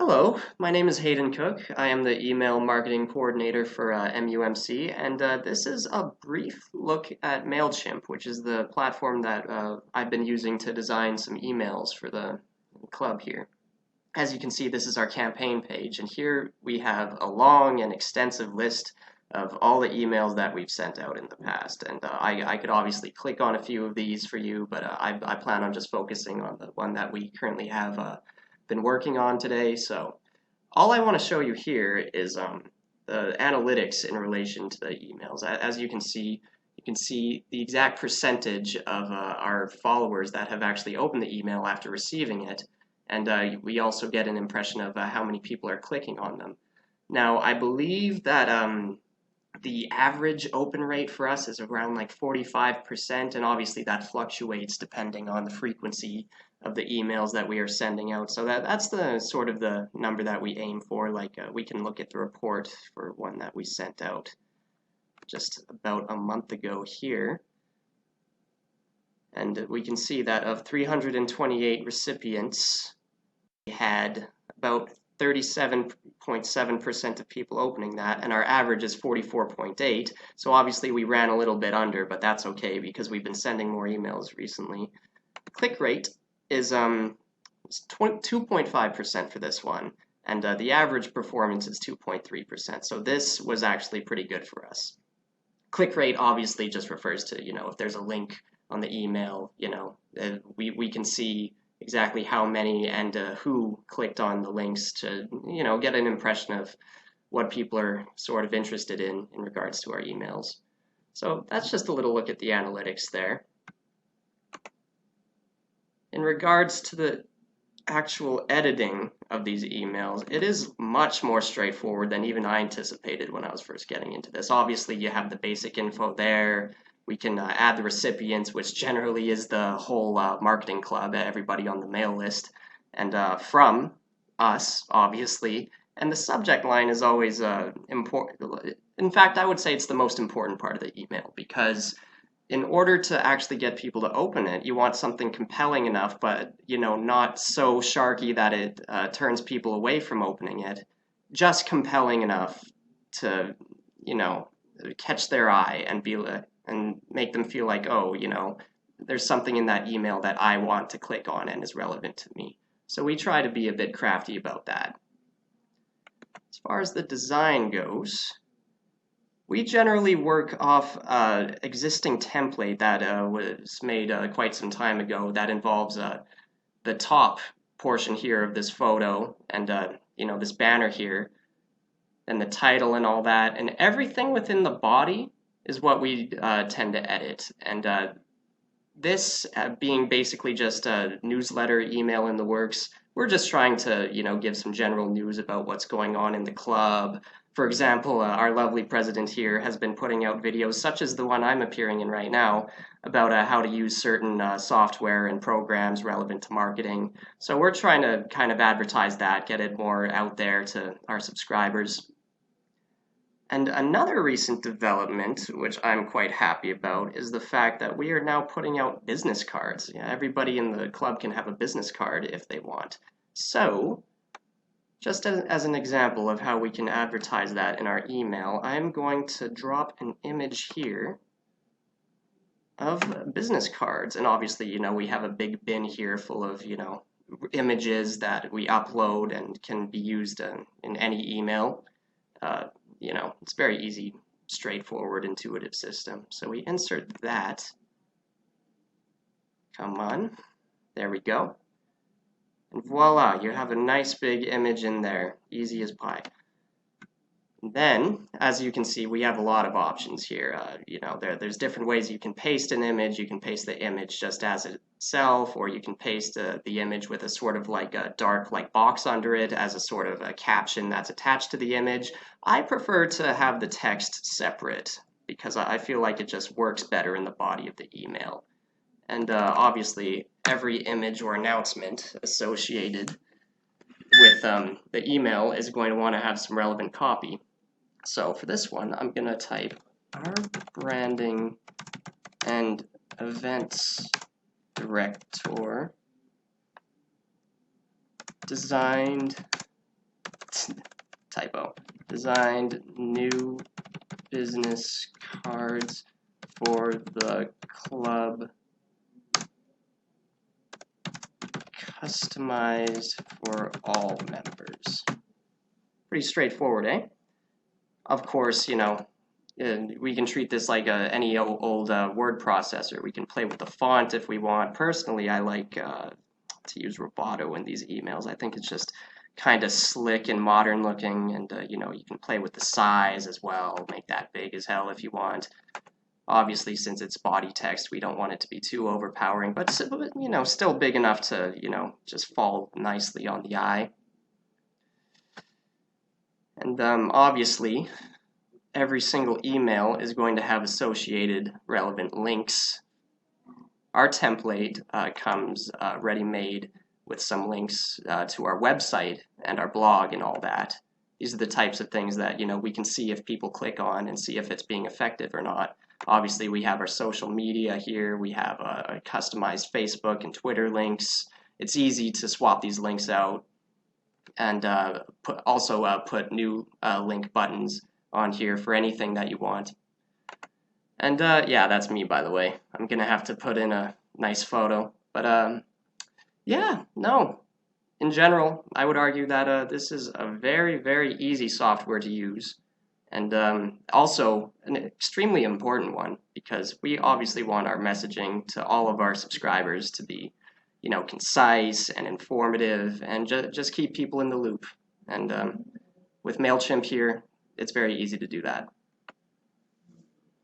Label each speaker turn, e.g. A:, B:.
A: Hello, my name is Hayden Cook. I am the email marketing coordinator for MUMC, and this is a brief look at MailChimp, which is the platform that I've been using to design some emails for the club here. As you can see, this is our campaign page, and here we have a long and extensive list of all the emails that we've sent out in the past. And I could obviously click on a few of these for you, but I plan on just focusing on the one that we currently have been working on today. So all I want to show you here is the analytics in relation to the emails. As you can see the exact percentage of our followers that have actually opened the email after receiving it, and we also get an impression of how many people are clicking on them. Now, I believe that the average open rate for us is around like 45%, and obviously that fluctuates depending on the frequency of the emails that we are sending out. So that's the sort of the number that we aim for. Like we can look at the report for one that we sent out just about a month ago here. And we can see that of 328 recipients, we had about 37.7% of people opening that, and our average is 44.8. So obviously we ran a little bit under, but that's okay because we've been sending more emails recently. Click rate is 2.5% for this one, and the average performance is 2.3%. So this was actually pretty good for us. Click rate obviously just refers to, if there's a link on the email, we can see exactly how many and who clicked on the links to, get an impression of what people are sort of interested in regards to our emails. So that's just a little look at the analytics there. In regards to the actual editing of these emails, it is much more straightforward than even I anticipated when I was first getting into this. Obviously, you have the basic info there. We can add the recipients, which generally is the whole marketing club, everybody on the mail list, and from us, obviously. And the subject line is always important. In fact, I would say it's the most important part of the email, because in order to actually get people to open it, you want something compelling enough, but not so sharky that it turns people away from opening it. Just compelling enough to catch their eye and make them feel like, oh, there's something in that email that I want to click on and is relevant to me. So we try to be a bit crafty about that. As far as the design goes, we generally work off an existing template that was made quite some time ago that involves the top portion here of this photo and this banner here and the title and all that, and everything within the body is what we tend to edit. And this being basically just a newsletter email in the works, we're just trying to give some general news about what's going on in the club. For example, our lovely president here has been putting out videos such as the one I'm appearing in right now about how to use certain software and programs relevant to marketing. So we're trying to kind of advertise that, get it more out there to our subscribers. And another recent development, which I'm quite happy about, is the fact that we are now putting out business cards. Everybody in the club can have a business card if they want. So, just as an example of how we can advertise that in our email, I'm going to drop an image here of business cards. And obviously, we have a big bin here full of, images that we upload and can be used in any email. It's very easy, straightforward, intuitive system. So we insert that. Come on. There we go. And voila, you have a nice big image in there. Easy as pie. Then, as you can see, we have a lot of options here. There's different ways you can paste an image. You can paste the image just as itself, or you can paste the image with a sort of like a dark box under it as a sort of a caption that's attached to the image. I prefer to have the text separate because I feel like it just works better in the body of the email. And obviously, every image or announcement associated with the email is going to want to have some relevant copy. So for this one, I'm going to type our branding and events director designed typo. Designed new business cards for the club, customized for all members. Pretty straightforward, eh? Of course, you know, we can treat this like any old word processor. We can play with the font if we want. Personally, I like to use Roboto in these emails. I think it's just kind of slick and modern looking, and you know, you can play with the size as well, make that big as hell if you want. Obviously, since it's body text, we don't want it to be too overpowering, but you know, still big enough to, you know, just fall nicely on the eye. And obviously, every single email is going to have associated relevant links. Our template comes ready-made with some links to our website and our blog and all that. These are the types of things that, you know, we can see if people click on and see if it's being effective or not. Obviously, we have our social media here. We have a customized Facebook and Twitter links. It's easy to swap these links out and also put new link buttons on here for anything that you want. And yeah, that's me, by the way. I'm gonna have to put in a nice photo. But yeah, no. In general, I would argue that this is a very, very easy software to use. And also an extremely important one, because we obviously want our messaging to all of our subscribers to be, you know, concise and informative, and just keep people in the loop. And with MailChimp here, it's very easy to do that.